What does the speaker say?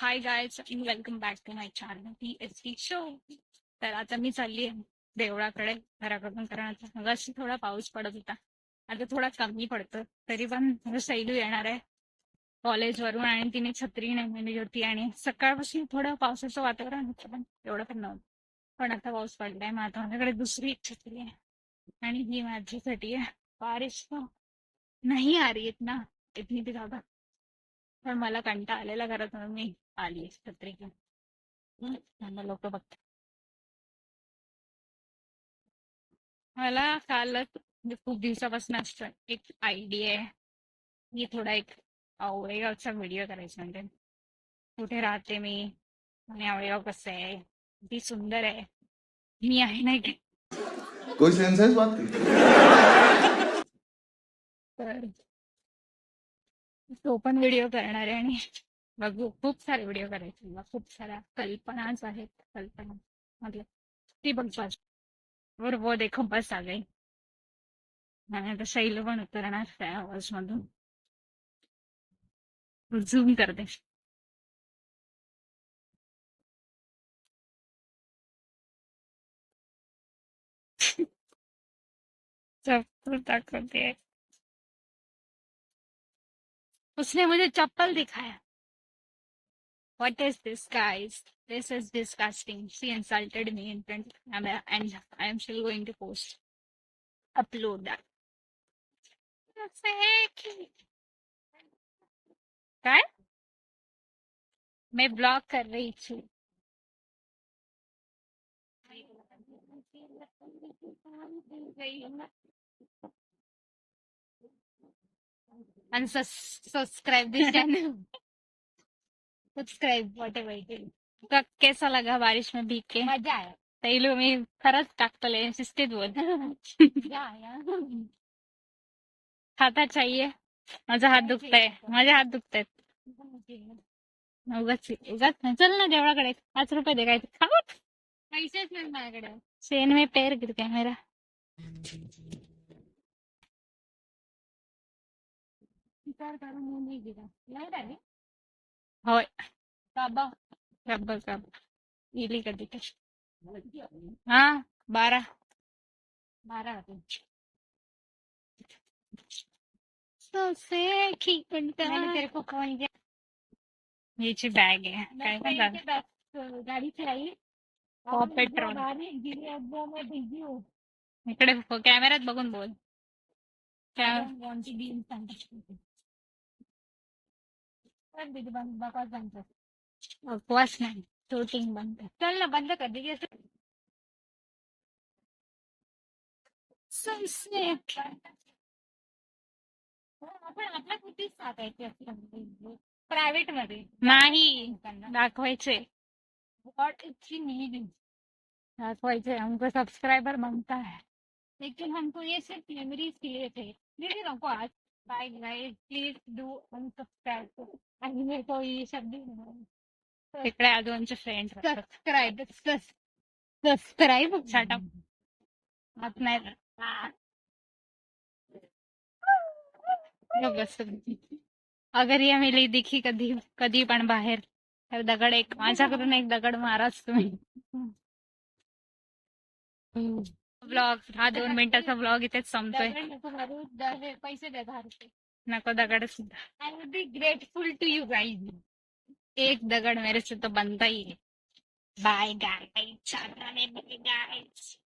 हाय guys आणि welcome back to my channel TST show. तर आता मी चालली आहे देवळाकडे घराकडून, कारण आता मगाशी थोडा पाऊस पडत होता, आता थोडा कमी पडतो. तरी पण माझं सैलू येणार आहे कॉलेजवरून आणि तिने छत्री नेलेली होती आणि सकाळपासून थोडं पावसाचं वातावरण होतं, पण एवढं पण नव्हतं. पण आता पाऊस पडलाय, मग आता माझ्याकडे दुसरी एक छत्री आहे आणि ही माझ्यासाठी आहे. बारिश तो नाही आ रही इतना इतनी भी ज्यादा, पण मला कंटाळा आलेला घरात म्हणून मी आली छत्री घेऊन. लोक बघतात. मला कालच म्हणजे खूप दिवसापासून असतं एक आयडिया आहे की थोडा एक आवळेगावचा व्हिडिओ करायचा. म्हणजे कुठे राहते मी आणि आवळेगाव कसं आहे, किती सुंदर आहे, मी आहे नाही का. कोई सेंस है इस बात की? तर तो पण व्हिडिओ करणार आहे आणि बघू, खूप सारे व्हिडिओ करायचे मला, खूप साऱ्या कल्पनाच आहेत. कल्पना मतलब ती बघ बस, और वो देखो बस आ गई. आणि आता शैल पण उतरणार त्या आवाज मधून. झूम करते. चप्पल दाखवते. उसने मुझे चप्पल दिखाया. What is this, guys? This is disgusting. She insulted me in front of camera, and I am still going to upload that. काय? मैं ब्लॉग कर रही थी. Unsubscribe this channel. Subscribe whatever it is. का कैसा लगा बारिश में भीग के? मजा आया. तैलू मी खरंच टाकतले, शिस्तीत बोल. मजा आया. खाता चाहिए. माझा हात दुखताय, माझे हात दुखतायत. उगाच उगाच नाही. चल ना देवळाकडे, 5 रुपये दे, काय खा. पैसेच नाही माझ्याकडे. सेन में पैर गिर गया मेरा. विचार करून मी नाही गेला. नाही राहिली. होय. बाबा गब्बर का इली कधी तर. हा, 12 होते. सोसे की कंटा. मैंने तेरे को फोन किया. हीची बॅग आहे, काय पण झालं. गाडी चलाई और पेट्रोल गिरी, अब वो मैं बिजी हूँ. इकडे कॅमेऱ्यात बघून बोल. बकवास नाही, शूटिंग बंद कर. चल ना, बंद कर दीजिए. आपण आपल्या कुठेच टाकायचे असं प्रायव्हेट मध्ये नाही दाखवायचे. व्हॉट इट्स नीड दाखवायचे. हमको सब्सक्राइबर मांगता है, लेकिन हमको ये सिर्फ मेमोरीज के लिए थे. दीदी हमको आज bye guys, please do unsubscribe. आणि मेरे को ये शब्द ही नहीं आया. तिकडे आजोबांचे फ्रेंड सबस्क्राईब सबस्क्राईब छाटा मत नाही. बस, अगर ये मिली दिखी कधी कधी पण बाहेर तर दगड एक माझ्याकडून एक दगड माराच तुम्ही. ब्लॉग हा 2 मिनिटाचा ब्लॉग इथेच संपतोय. पैसे द्या 10 रुपये. नको दगड सुद्धा. I would be grateful to you guys. एक दगड मेरे से तो बनता ही है. Bye guys.